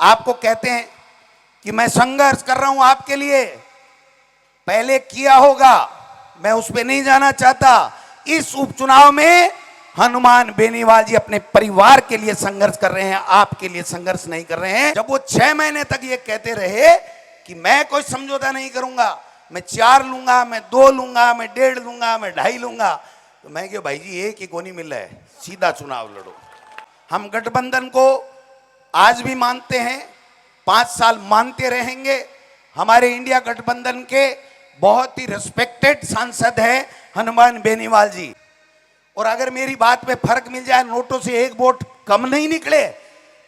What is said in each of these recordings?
आपको कहते हैं कि मैं संघर्ष कर रहा हूं आपके लिए, पहले किया होगा, मैं उस पर नहीं जाना चाहता। इस उपचुनाव में हनुमान बेनीवाल जी अपने परिवार के लिए संघर्ष कर रहे हैं, आपके लिए संघर्ष नहीं कर रहे हैं। जब वो 6 महीने तक ये कहते रहे कि मैं कोई समझौता नहीं करूंगा, मैं 4 लूंगा, मैं 2 लूंगा, मैं 1.5 लूंगा, मैं 2.5 लूंगा, तो मैं क्यों भाई जी एक ही को नहीं मिल रहा है, सीधा चुनाव लड़ो। हम गठबंधन को आज भी मानते हैं, 5 साल मानते रहेंगे। हमारे इंडिया गठबंधन के बहुत ही रिस्पेक्टेड सांसद है हनुमान बेनीवाल जी, और अगर मेरी बात में फर्क मिल जाए, नोटों से 1 वोट कम नहीं निकले,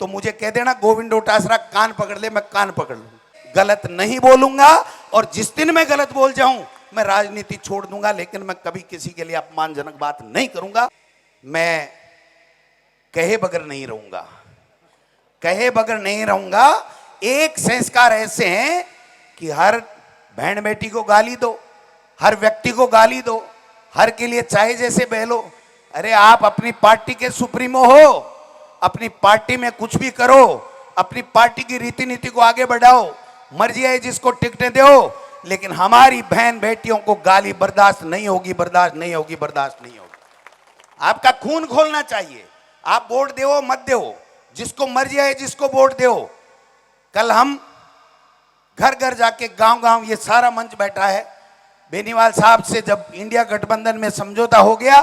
तो मुझे कह देना गोविंद डोटासरा कान पकड़ ले, मैं कान पकड़ लूं, गलत नहीं बोलूंगा। और जिस दिन मैं गलत बोल जाऊं मैं राजनीति छोड़ दूंगा, लेकिन मैं कभी किसी के लिए अपमानजनक बात नहीं करूंगा। मैं कहे बगैर नहीं रहूंगा, कहे बगैर नहीं रहूंगा। एक संस्कार ऐसे हैं कि हर बहन बेटी को गाली दो, हर व्यक्ति को गाली दो, हर के लिए चाहे जैसे बहलो। अरे आप अपनी पार्टी के सुप्रीमो हो, अपनी पार्टी में कुछ भी करो, अपनी पार्टी की रीति नीति को आगे बढ़ाओ, मर्जी है जिसको टिकटें दो, लेकिन हमारी बहन बेटियों को गाली बर्दाश्त नहीं होगी, बर्दाश्त नहीं होगी, बर्दाश्त नहीं होगी। आपका खून खोलना चाहिए। आप वोट दो मत दो, जिसको मर्जी है जिसको वोट दो। कल हम घर घर जाके, गांव गांव, ये सारा मंच बैठा है, बेनीवाल साहब से जब इंडिया गठबंधन में समझौता हो गया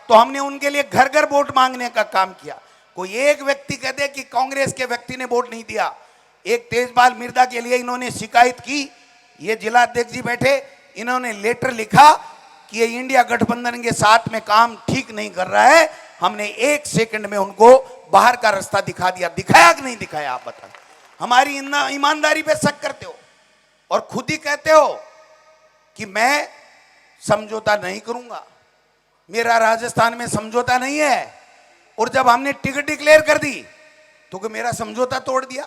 तो हमने उनके लिए घर घर वोट मांगने का काम किया। कोई एक व्यक्ति कहते कि कांग्रेस के व्यक्ति ने वोट नहीं दिया। एक तेजपाल मिर्जा के लिए इन्होंने शिकायत की, ये जिला अध्यक्ष जी बैठे, इन्होंने लेटर लिखा कि ये इंडिया गठबंधन के साथ में काम ठीक नहीं कर रहा है। हमने 1 सेकंड में उनको बाहर का रास्ता दिखा दिया। दिखाया कि नहीं दिखाया? आप बताएं। हमारी ईमानदारी पे शक करते हो और खुद ही कहते हो कि मैं समझौता नहीं करूंगा, मेरा राजस्थान में समझौता नहीं है। और जब हमने टिकट डिक्लेयर कर दी तो कि मेरा समझौता तोड़ दिया।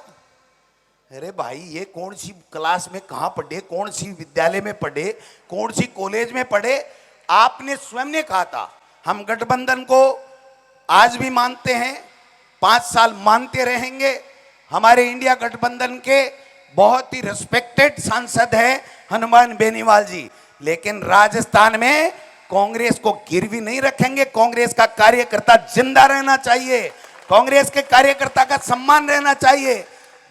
अरे भाई, ये कौन सी क्लास में कहां पढ़े, कौन सी विद्यालय में पढ़े, कौन सी कॉलेज में पढ़े? आपने स्वयं ने कहा था हम गठबंधन को आज भी मानते हैं, 5 साल मानते रहेंगे। हमारे इंडिया गठबंधन के बहुत ही रिस्पेक्टेड सांसद है हनुमान बेनीवाल जी, लेकिन राजस्थान में कांग्रेस को गिरवी नहीं रखेंगे। कांग्रेस का कार्यकर्ता जिंदा रहना चाहिए, कांग्रेस के कार्यकर्ता का सम्मान रहना चाहिए।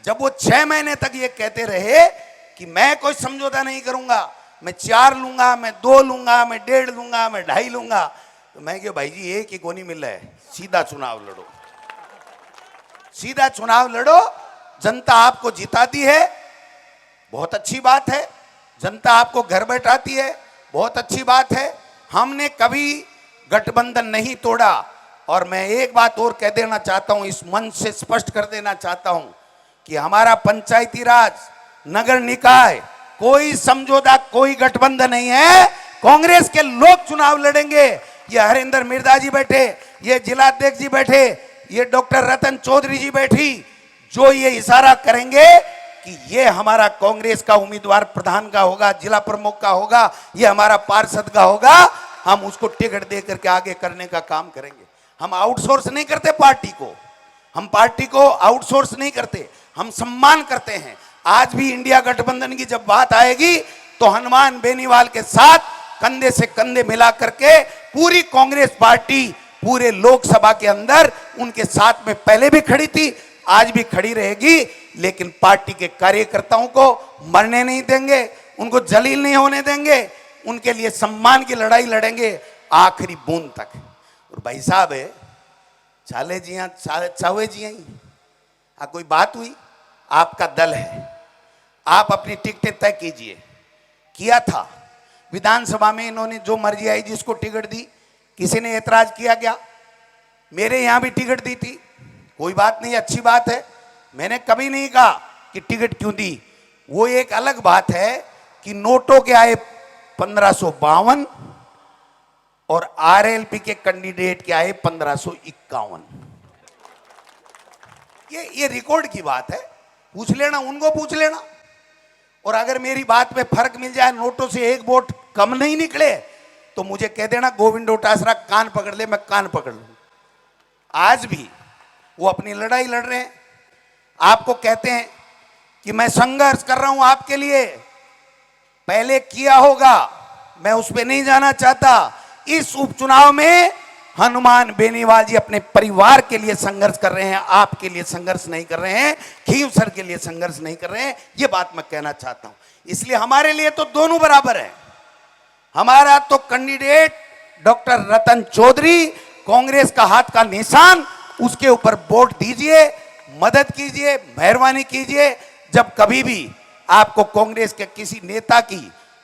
जब वो 6 महीने तक ये कहते रहे कि मैं कोई समझौता नहीं करूंगा, मैं 4 लूंगा, मैं 2 लूंगा, मैं 1.5 लूंगा, मैं 2.5 लूंगा, तो मैं क्यों भाई जी एक ही को नहीं मिल रहा है, सीधा चुनाव लड़ो, सीधा चुनाव लड़ो। जनता आपको जिताती है, बहुत अच्छी बात है। जनता आपको घर बैठाती है, बहुत अच्छी बात है। हमने कभी गठबंधन नहीं तोड़ा। और मैं एक बात और कह देना चाहता हूं, इस मंच से स्पष्ट कर देना चाहता हूं कि हमारा पंचायती राज, नगर निकाय, कोई समझौता, कोई गठबंधन नहीं है। कांग्रेस के लोग चुनाव लड़ेंगे। ये हरिंदर मिर्जा जी बैठे, ये जिला अध्यक्ष जी बैठे, ये डॉक्टर रतन चौधरी जी बैठी, जो ये इशारा करेंगे कि ये हमारा कांग्रेस का उम्मीदवार प्रधान का होगा, जिला प्रमुख का होगा, ये हमारा पार्षद का होगा, हम उसको टिकट दे करके आगे करने का काम करेंगे। हम आउटसोर्स नहीं करते पार्टी को, हम पार्टी को आउटसोर्स नहीं करते, हम सम्मान करते हैं। आज भी इंडिया गठबंधन की जब बात आएगी तो हनुमान बेनीवाल के साथ कंधे से कंधे मिला करके पूरी कांग्रेस पार्टी पूरे लोकसभा के अंदर उनके साथ में पहले भी खड़ी थी, आज भी खड़ी रहेगी। लेकिन पार्टी के कार्यकर्ताओं को मरने नहीं देंगे, उनको जलील नहीं होने देंगे, उनके लिए सम्मान की लड़ाई लड़ेंगे आखिरी बूंद तक। और भाई साहब है चाले जी चावे जी आई, कोई बात हुई, आपका दल है, आप अपनी टिकटें तय कीजिए। किया था विधानसभा में, इन्होंने जो मर्जी आई जिसको टिकट दी, किसी ने ऐतराज किया क्या? मेरे यहां भी टिकट दी थी, कोई बात नहीं, अच्छी बात है। मैंने कभी नहीं कहा कि टिकट क्यों दी। वो एक अलग बात है कि नोटों के आए 1552 और आरएलपी के कैंडिडेट के आए 1551। ये रिकॉर्ड की बात है, पूछ लेना, उनको पूछ लेना। और अगर मेरी बात पे फर्क मिल जाए, नोटों से 1 वोट कम नहीं निकले, तो मुझे कह देना गोविंद डोटासरा कान पकड़ ले, मैं कान पकड़ लूं। आज भी वो अपनी लड़ाई लड़ रहे हैं। आपको कहते हैं कि मैं संघर्ष कर रहा हूं आपके लिए, पहले किया होगा, मैं उस पर नहीं जाना चाहता। इस उपचुनाव में हनुमान बेनीवाल जी अपने परिवार के लिए संघर्ष कर रहे हैं, आपके लिए संघर्ष नहीं कर रहे हैं, खींवसर के लिए संघर्ष नहीं कर रहे हैं। यह बात मैं कहना चाहता हूं। इसलिए हमारे लिए तो दोनों बराबर है। हमारा तो कैंडिडेट डॉक्टर रतन चौधरी, कांग्रेस का हाथ का निशान, उसके ऊपर वोट दीजिए, मदद कीजिए, मेहरबानी कीजिए। जब कभी भी आपको कांग्रेस के किसी नेता की,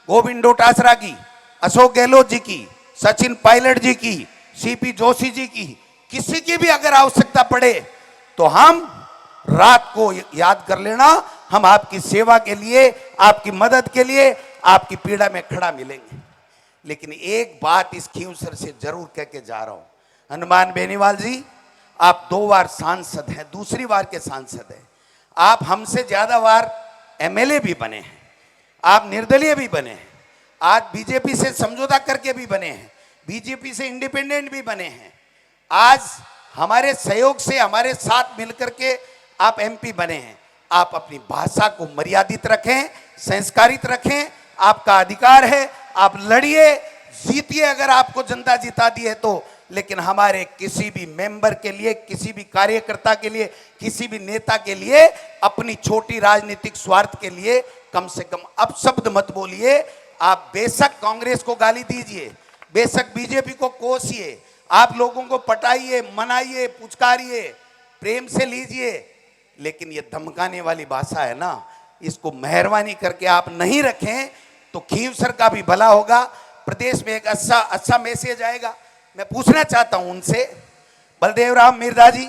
गोविंद डोटासरा की, अशोक गहलोत जी की, सचिन पायलट जी की, सीपी जोशी जी की, किसी की भी अगर आवश्यकता पड़े तो हम रात को याद कर लेना, हम आपकी सेवा के लिए, आपकी मदद के लिए, आपकी पीड़ा में खड़ा मिलेंगे। लेकिन एक बात इस खींवसर से जरूर कह के जा रहा हूं, हनुमान बेनीवाल जी, आप 2 बार सांसद हैं, दूसरी बार के सांसद हैं। आप हमसे ज्यादा बार एमएलए भी बने हैं, आप निर्दलीय भी बने हैं, आज बीजेपी से समझौता करके भी बने हैं, बीजेपी से इंडिपेंडेंट भी बने हैं, आज हमारे सहयोग से, हमारे साथ मिलकर के आप एमपी बने हैं। आप अपनी भाषा को मर्यादित रखें, संस्कारित रखें, आपका अधिकार है, आप लड़िए, जीतिए अगर आपको जनता जिता दी है तो। लेकिन हमारे किसी भी मेंबर के लिए, किसी भी कार्यकर्ता के लिए, किसी भी नेता के लिए, अपनी छोटी राजनीतिक स्वार्थ के लिए कम से कम अपशब्द मत बोलिए। आप बेशक कांग्रेस को गाली दीजिए, बेशक बीजेपी को कोसिए, आप लोगों को पटाइए, मनाइए, पुचकारिए, प्रेम से लीजिए, लेकिन ये धमकाने वाली भाषा है ना, इसको मेहरबानी करके आप नहीं रखें तो खींवसर का भी भला होगा, प्रदेश में एक अच्छा मैसेज आएगा। मैं पूछना चाहता हूं उनसे, बलदेव राम मिर्जा जी,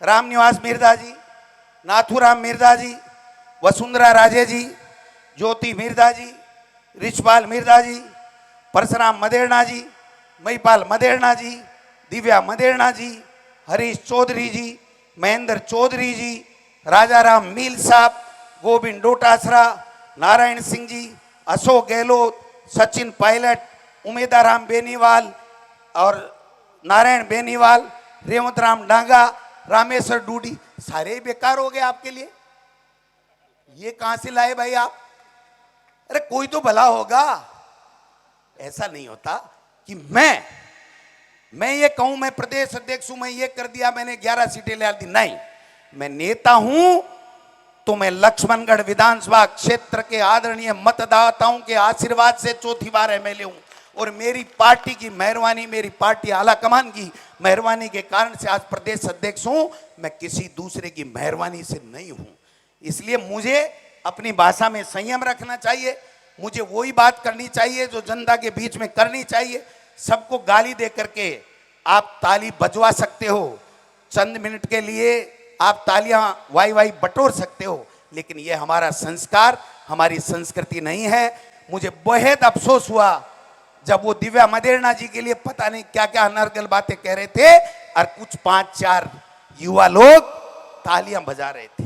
रामनिवास मिर्जा जी, नाथूराम मिर्जा जी, वसुंधरा राजे जी, ज्योति मिर्जा जी, रिचपाल मिर्जा जी, परशुराम मदेरणा जी, महिपाल मदेरणा जी, दिव्या मदेरणा जी, हरीश चौधरी जी, महेंद्र चौधरी जी, राजा राम मील साहब, गोविंद डोटासरा, नारायण सिंह जी, अशोक गहलोत, सचिन पायलट, उमेदाराम बेनीवाल और नारायण बेनीवाल, रेवंत राम डांगा, रामेश्वर डूडी, सारे बेकार हो गए आपके लिए। ये कहां से लाए भाई आप? अरे कोई तो भला होगा। ऐसा नहीं होता कि मैं ये कहूं मैं प्रदेश अध्यक्ष हूं, मैं ये कर दिया, मैंने 11 सीटें ले दी। नहीं, मैं नेता हूं तो मैं लक्ष्मणगढ़ विधानसभा क्षेत्र के आदरणीय मतदाताओं के आशीर्वाद से चौथी बार एमएलए हूं, और मेरी पार्टी की मेहरबानी, मेरी पार्टी आला कमान की मेहरबानी के कारण से आज प्रदेश अध्यक्ष हूं। मैं किसी दूसरे की मेहरबानी से नहीं हूं। इसलिए मुझे अपनी भाषा में संयम रखना चाहिए, मुझे वही बात करनी चाहिए जो जनता के बीच में करनी चाहिए। सबको गाली दे करके आप ताली बजवा सकते हो, चंद मिनट के लिए आप तालियां वाई वाई बटोर सकते हो, लेकिन यह हमारा संस्कार, हमारी संस्कृति नहीं है। मुझे बेहद अफसोस हुआ जब वो दिव्या मदेरणा जी के लिए पता नहीं क्या क्या अनर्गल बातें कह रहे थे और कुछ 5-4 युवा लोग तालियां बजा रहे थे।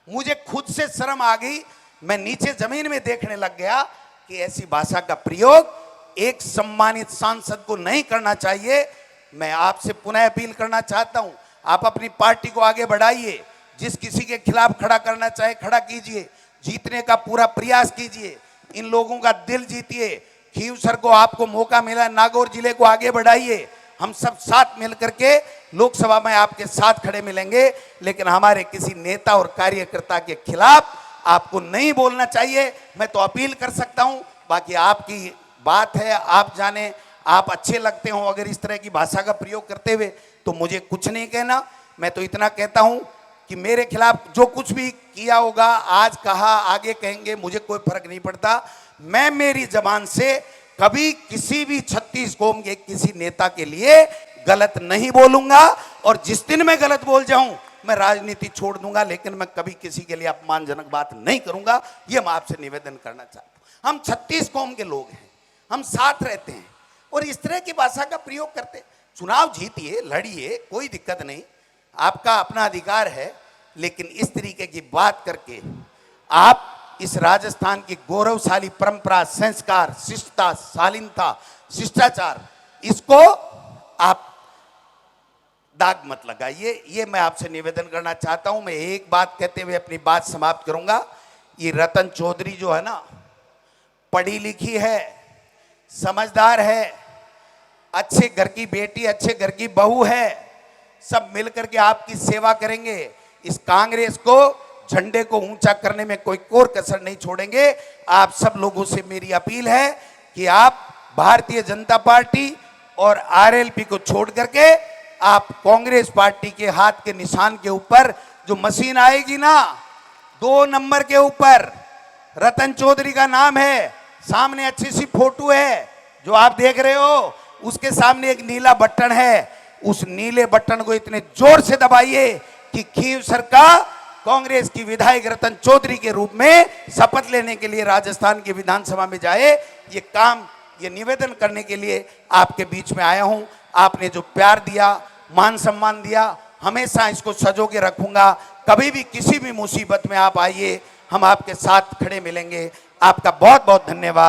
मुझे खुद से शर्म आ गई, मैं नीचे जमीन में देखने लग गया कि ऐसी भाषा का प्रयोग एक सम्मानित सांसद को नहीं करना चाहिए। मैं आपसे पुनः अपील करना चाहता हूं, आप अपनी पार्टी को आगे बढ़ाइए, जिस किसी के खिलाफ खड़ा करना चाहे खड़ा कीजिए, जीतने का पूरा प्रयास कीजिए, इन लोगों का दिल जीतिए। खींवसर को आपको मौका मिला, नागौर जिले को आगे बढ़ाइए, हम सब साथ मिलकर के लोकसभा में आपके साथ खड़े मिलेंगे। लेकिन हमारे किसी नेता और कार्यकर्ता के खिलाफ आपको नहीं बोलना चाहिए। मैं तो अपील कर सकता हूं, बाकी आपकी बात है, आप जाने, आप अच्छे लगते हो अगर इस तरह की भाषा का प्रयोग करते हुए, तो मुझे कुछ नहीं कहना। मैं तो इतना कहता हूं कि मेरे खिलाफ जो कुछ भी किया होगा, आज कहा, आगे कहेंगे, मुझे कोई फर्क नहीं पड़ता। मैं मेरी जबान से कभी किसी भी 36 कौम के किसी नेता के लिए गलत नहीं बोलूंगा, और जिस दिन मैं गलत बोल जाऊं मैं राजनीति छोड़ दूंगा, लेकिन मैं कभी किसी के लिए अपमानजनक बात नहीं करूंगा। यह मैं आपसे निवेदन करना चाहता हूं। हम 36 कौम के लोग हैं, हम साथ रहते हैं, और इस तरह की भाषा का प्रयोग करते हैं। चुनाव जीतिए, लड़िए, कोई दिक्कत नहीं, आपका अपना अधिकार है, लेकिन इस तरीके की बात करके आप इस राजस्थान की गौरवशाली परंपरा, संस्कार, शिष्टता, शालीनता, शिष्टाचार, इसको आप दाग मत लगाइए, ये मैं आपसे निवेदन करना चाहता हूं। मैं एक बात कहते हुए अपनी बात समाप्त करूंगा। ये रतन चौधरी जो है ना, पढ़ी लिखी है, समझदार है, अच्छे घर की बेटी, अच्छे घर की बहू है, सब मिलकर के आपकी सेवा करेंगे। इस कांग्रेस को, झंडे को ऊंचा करने में कोई कोर कसर नहीं छोड़ेंगे। आप सब लोगों से मेरी अपील है कि आप भारतीय जनता पार्टी और आरएलपी को छोड़ करके आप कांग्रेस पार्टी के हाथ के निशान के ऊपर जो मशीन आएगी ना, 2 नंबर के ऊपर रतन चौधरी का नाम है, सामने अच्छी सी फोटो है जो आप देख रहे हो, उसके सामने एक नीला बटन है। उस नीले बटन को इतने जोर से दबाइए कि खींवसर का कांग्रेस की विधायक रतन चौधरी के रूप में शपथ लेने के लिए राजस्थान की विधानसभा में जाए। ये काम, ये निवेदन करने के लिए आपके बीच में आया हूं। आपने जो प्यार दिया, मान सम्मान दिया, हमेशा इसको सजो के रखूंगा। कभी भी किसी भी मुसीबत में आप आइए, हम आपके साथ खड़े मिलेंगे। आपका बहुत बहुत धन्यवाद।